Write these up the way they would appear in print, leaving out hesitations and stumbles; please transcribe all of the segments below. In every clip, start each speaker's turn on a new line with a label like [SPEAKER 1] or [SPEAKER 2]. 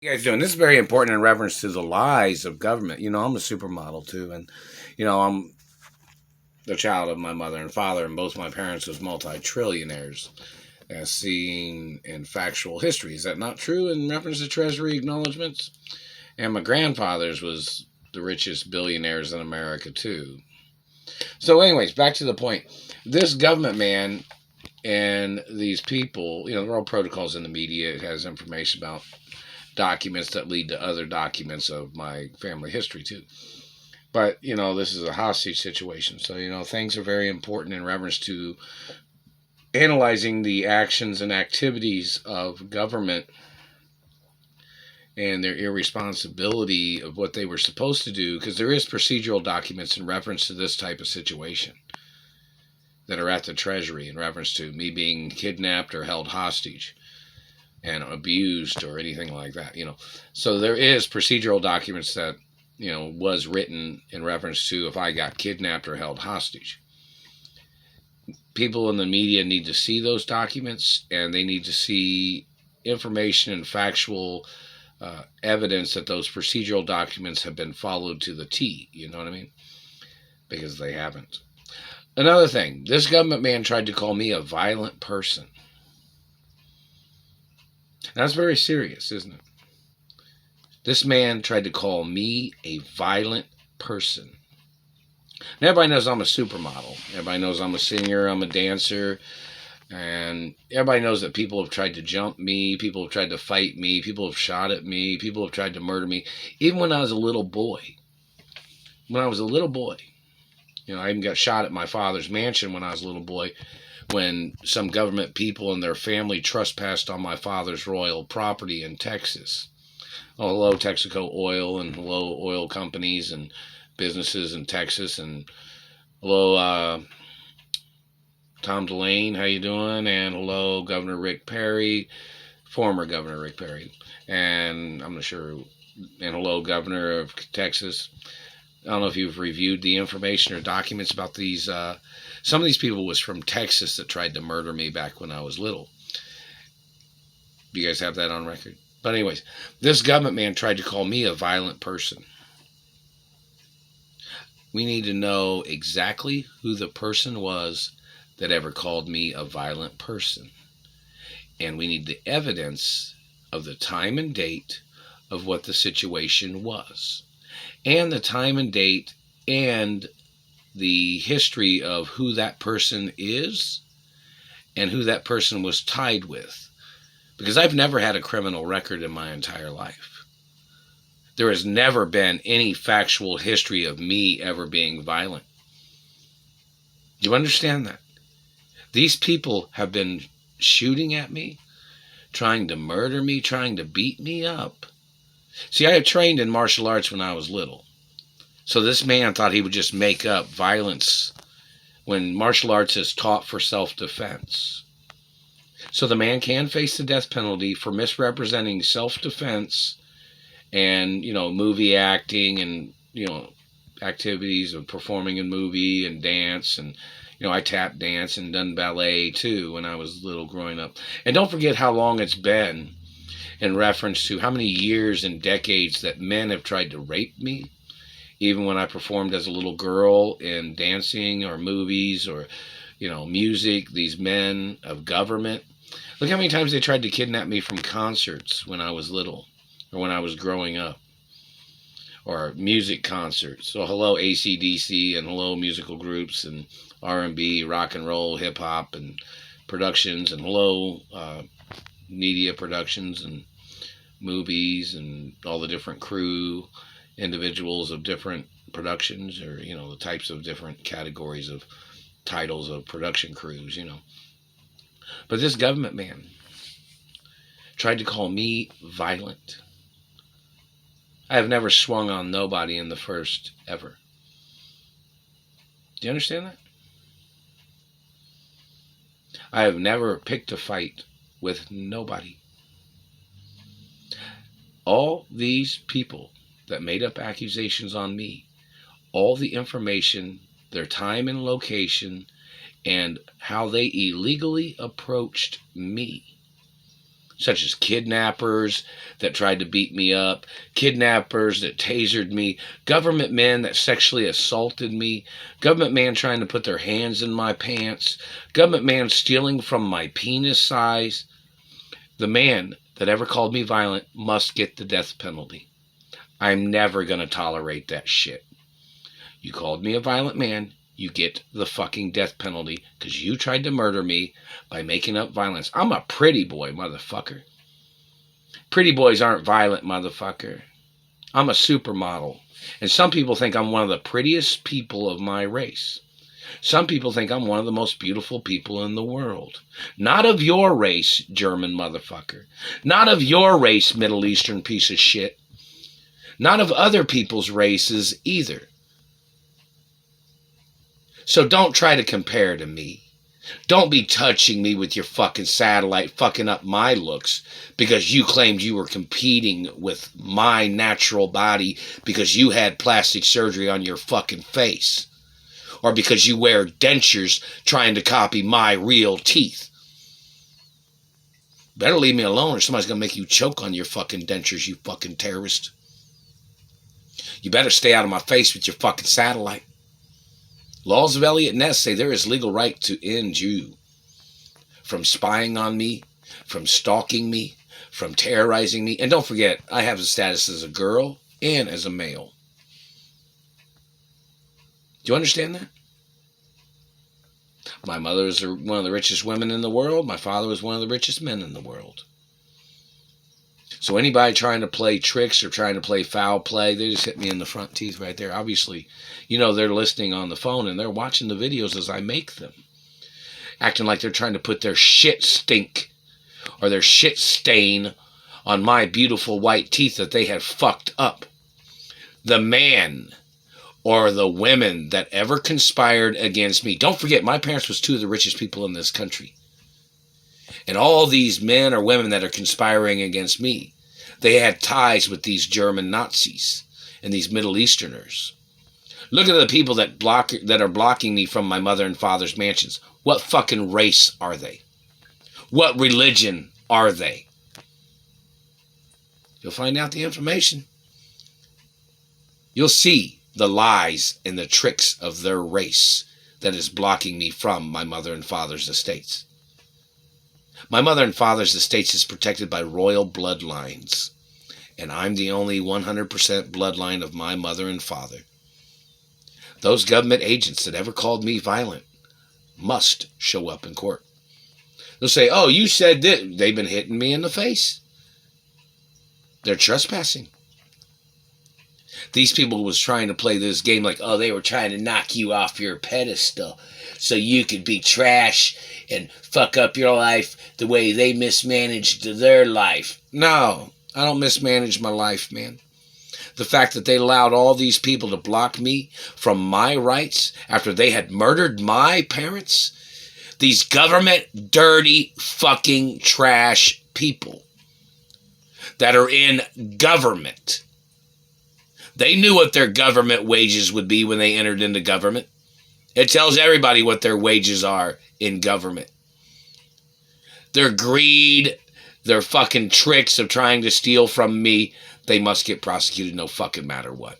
[SPEAKER 1] You guys doing? This is very important in reference to the lies of government. I'm a supermodel too, and I'm the child of my mother and father, and both my parents was multi-trillionaires, as seen in factual history. Is that not true in reference to Treasury acknowledgments? And my grandfather's was the richest billionaires in America too. So, anyways, back to the point. This government man and these people, there are all protocols in the media. It has information about documents that lead to other documents of my family history too. But this is a hostage situation, so things are very important in reference to analyzing the actions and activities of government and their irresponsibility of what they were supposed to do, because there is procedural documents in reference to this type of situation that are at the Treasury in reference to me being kidnapped or held hostage and abused or anything like that. So there is procedural documents that was written in reference to if I got kidnapped or held hostage. People in the media need to see those documents, and they need to see information and factual evidence that those procedural documents have been followed to the T. You know what I mean? Because they haven't. Another thing, this government man tried to call me a violent person. That's very serious, isn't it? This man tried to call me a violent person. Now, everybody knows I'm a supermodel. Everybody knows I'm a singer, I'm a dancer, and everybody knows that people have tried to jump me, people have tried to fight me, people have shot at me, people have tried to murder me. Even when I was a little boy. I even got shot at my father's mansion when I was a little boy, when some government people and their family trespassed on my father's royal property in Texas. Oh, hello, Texaco Oil, and hello, oil companies and businesses in Texas, and hello, Tom Delane, how you doing? And hello, Governor Rick Perry, former Governor Rick Perry, and I'm not sure, and hello, Governor of Texas. I don't know if you've reviewed the information or documents about these. Some of these people was from Texas that tried to murder me back when I was little. Do you guys have that on record? But anyways, this government man tried to call me a violent person. We need to know exactly who the person was that ever called me a violent person. And we need the evidence of the time and date of what the situation was. And the time and date and the history of who that person is and who that person was tied with. Because I've never had a criminal record in my entire life. There has never been any factual history of me ever being violent. Do you understand that? These people have been shooting at me, trying to murder me, trying to beat me up. See, I had trained in martial arts when I was little. So this man thought he would just make up violence when martial arts is taught for self-defense. So the man can face the death penalty for misrepresenting self-defense and, movie acting and, activities of performing in movie and dance. And, I tap dance and done ballet too when I was little growing up. And don't forget how long it's been in reference to how many years and decades that men have tried to rape me. Even when I performed as a little girl in dancing or movies or, music, these men of government. Look how many times they tried to kidnap me from concerts when I was little or when I was growing up. Or music concerts. So hello AC/DC and hello musical groups and R&B, rock and roll, hip hop and productions, and hello media productions and movies and all the different crew, individuals of different productions, or the types of different categories of titles of production crews. But this government man tried to call me violent. I have never swung on nobody in the first ever. Do you understand that? I have never picked a fight with nobody. All these people that made up accusations on me, all the information, their time and location, and how they illegally approached me such as kidnappers that tried to beat me up, kidnappers that tasered me, government men that sexually assaulted me, government man trying to put their hands in my pants, government man stealing from my penis size. The man that ever called me violent must get the death penalty. I'm never going to tolerate that shit. You called me a violent man, you get the fucking death penalty because you tried to murder me by making up violence. I'm a pretty boy, motherfucker. Pretty boys aren't violent, motherfucker. I'm a supermodel. And some people think I'm one of the prettiest people of my race. Some people think I'm one of the most beautiful people in the world. Not of your race, German motherfucker. Not of your race, Middle Eastern piece of shit. Not of other people's races either. So don't try to compare to me. Don't be touching me with your fucking satellite, fucking up my looks because you claimed you were competing with my natural body because you had plastic surgery on your fucking face. Or because you wear dentures trying to copy my real teeth. Better leave me alone or somebody's going to make you choke on your fucking dentures, you fucking terrorist. You better stay out of my face with your fucking satellite. Laws of Eliot Ness say there is legal right to end you from spying on me, from stalking me, from terrorizing me. And don't forget, I have a status as a girl and as a male. Do you understand that? My mother was one of the richest women in the world. My father was one of the richest men in the world. So anybody trying to play tricks or trying to play foul play, they just hit me in the front teeth right there. Obviously, they're listening on the phone and they're watching the videos as I make them. Acting like they're trying to put their shit stink or their shit stain on my beautiful white teeth that they had fucked up. The man or the women that ever conspired against me. Don't forget, my parents was two of the richest people in this country. And all these men or women that are conspiring against me, they had ties with these German Nazis and these Middle Easterners. Look at the people that are blocking me from my mother and father's mansions. What fucking race are they? What religion are they? You'll find out the information. You'll see the lies and the tricks of their race that is blocking me from my mother and father's estates. My mother and father's estates is protected by royal bloodlines, and I'm the only 100% bloodline of my mother and father. Those government agents that ever called me violent must show up in court. They'll say, oh, you said that. They've been hitting me in the face. They're trespassing. These people was trying to play this game like, oh, they were trying to knock you off your pedestal so you could be trash and fuck up your life the way they mismanaged their life. No, I don't mismanage my life, man. The fact that they allowed all these people to block me from my rights after they had murdered my parents, these government dirty fucking trash people that are in government. They knew what their government wages would be when they entered into government. It tells everybody what their wages are in government. Their greed, their fucking tricks of trying to steal from me, they must get prosecuted no fucking matter what.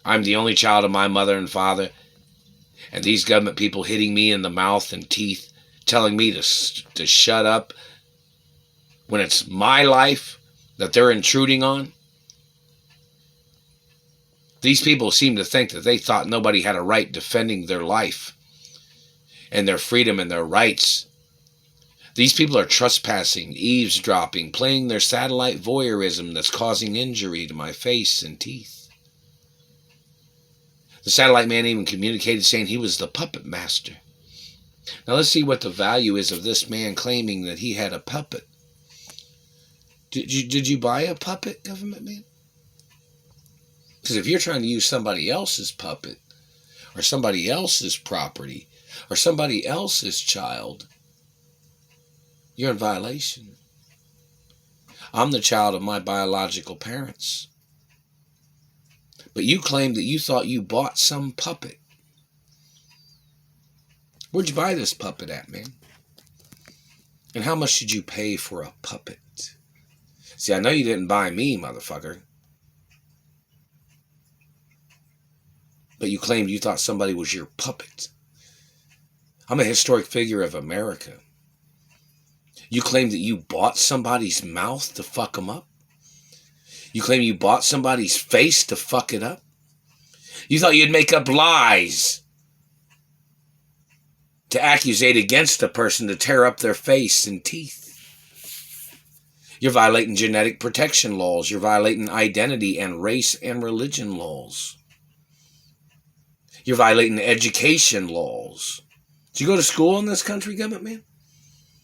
[SPEAKER 1] I'm the only child of my mother and father, and these government people hitting me in the mouth and teeth, telling me to shut up when it's my life that they're intruding on. These people seem to think that they thought nobody had a right defending their life and their freedom and their rights. These people are trespassing, eavesdropping, playing their satellite voyeurism that's causing injury to my face and teeth. The satellite man even communicated saying he was the puppet master. Now let's see what the value is of this man claiming that he had a puppet. Did you buy a puppet, government man? Because if you're trying to use somebody else's puppet, or somebody else's property, or somebody else's child, you're in violation. I'm the child of my biological parents. But you claim that you thought you bought some puppet. Where'd you buy this puppet at, man? And how much did you pay for a puppet? See, I know you didn't buy me, motherfucker. But you claimed you thought somebody was your puppet. I'm a historic figure of America. You claim that you bought somebody's mouth to fuck them up? You claim you bought somebody's face to fuck it up? You thought you'd make up lies to accusate against a person to tear up their face and teeth. You're violating genetic protection laws. You're violating identity and race and religion laws. You're violating education laws. Did you go to school in this country, government man?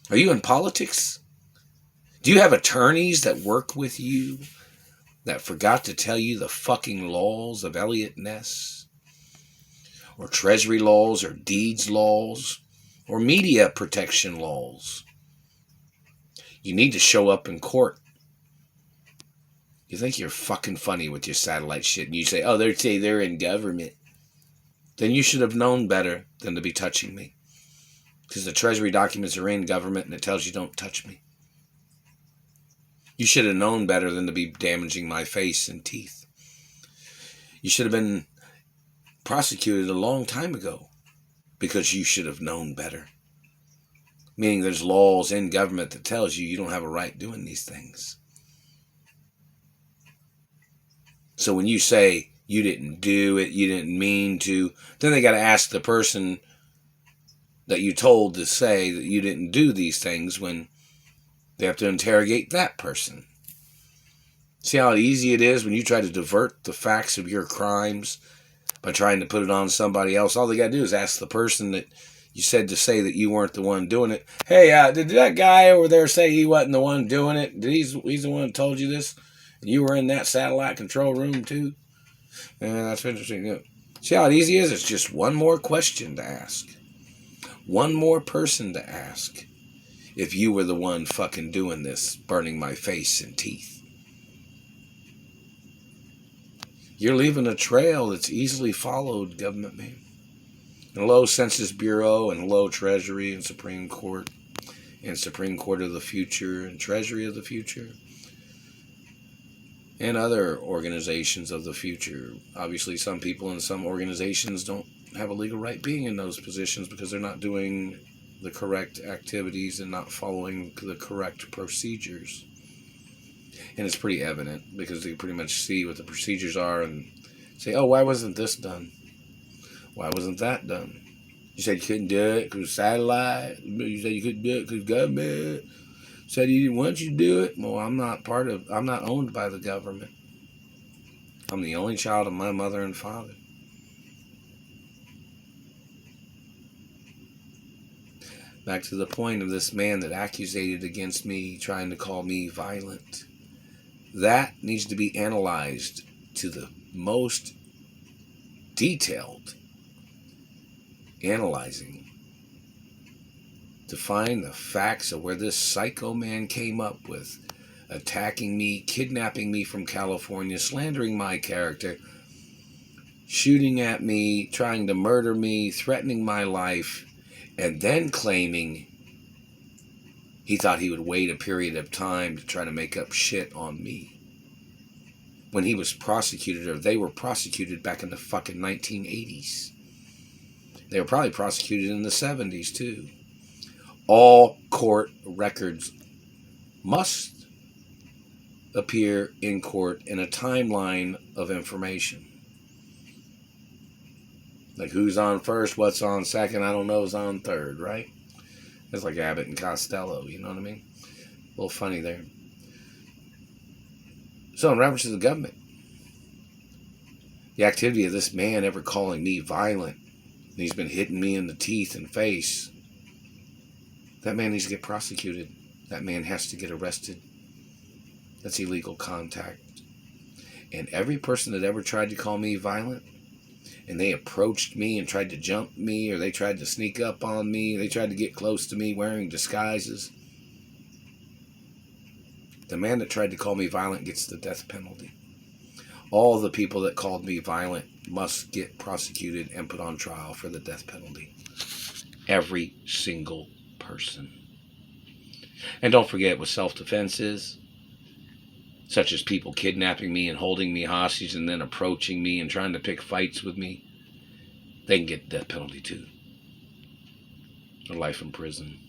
[SPEAKER 1] Are you in politics? Do you have attorneys that work with you that forgot to tell you the fucking laws of Elliot Ness? Or treasury laws, or deeds laws, or media protection laws? You need to show up in court. You think you're fucking funny with your satellite shit, and you say, oh, they're in government. Then you should have known better than to be touching me. Because the treasury documents are in government, and it tells you don't touch me. You should have known better than to be damaging my face and teeth. You should have been prosecuted a long time ago, because you should have known better. Meaning there's laws in government that tells you you don't have a right doing these things. So when you say you didn't do it, you didn't mean to, then they got to ask the person that you told to say that you didn't do these things, when they have to interrogate that person. See how easy it is when you try to divert the facts of your crimes by trying to put it on somebody else? All they got to do is ask the person that you said to say that you weren't the one doing it. Hey, did that guy over there say he wasn't the one doing it? He's the one who told you this? And you were in that satellite control room too? Yeah, that's interesting. Yeah. See how easy it is? It's just one more question to ask. One more person to ask. If you were the one fucking doing this, burning my face and teeth. You're leaving a trail that's easily followed, government man. And hello, Census Bureau, and hello, Treasury and Supreme Court, and Supreme Court of the future, and Treasury of the future, and other organizations of the future. Obviously, some people in some organizations don't have a legal right being in those positions because they're not doing the correct activities and not following the correct procedures. And it's pretty evident because they pretty much see what the procedures are and say, oh, why wasn't this done? Why wasn't that done? You said you couldn't do it because satellite. You said you couldn't do it because government said he didn't want you to do it. Well, I'm not owned by the government. I'm the only child of my mother and father. Back to the point of this man that accusated against me, trying to call me violent. That needs to be analyzed to the most detailed analyzing to find the facts of where this psycho man came up with attacking me, kidnapping me from California, slandering my character, shooting at me, trying to murder me, threatening my life, and then claiming he thought he would wait a period of time to try to make up shit on me. When he was prosecuted, or they were prosecuted back in the fucking 1980s. They were probably prosecuted in the 70s too. All court records must appear in court in a timeline of information. Like who's on first, what's on second, I don't know who's on third, right? It's like Abbott and Costello, you know what I mean? A little funny there. So in reference to the government, the activity of this man ever calling me violent, and he's been hitting me in the teeth and face, that man needs to get prosecuted. That man has to get arrested. That's illegal contact. And every person that ever tried to call me violent, and they approached me and tried to jump me, or they tried to sneak up on me, they tried to get close to me wearing disguises, the man that tried to call me violent gets the death penalty. All the people that called me violent must get prosecuted and put on trial for the death penalty. Every single person. And don't forget what self-defense is, such as people kidnapping me and holding me hostage and then approaching me and trying to pick fights with me. They can get the death penalty too, or life in prison.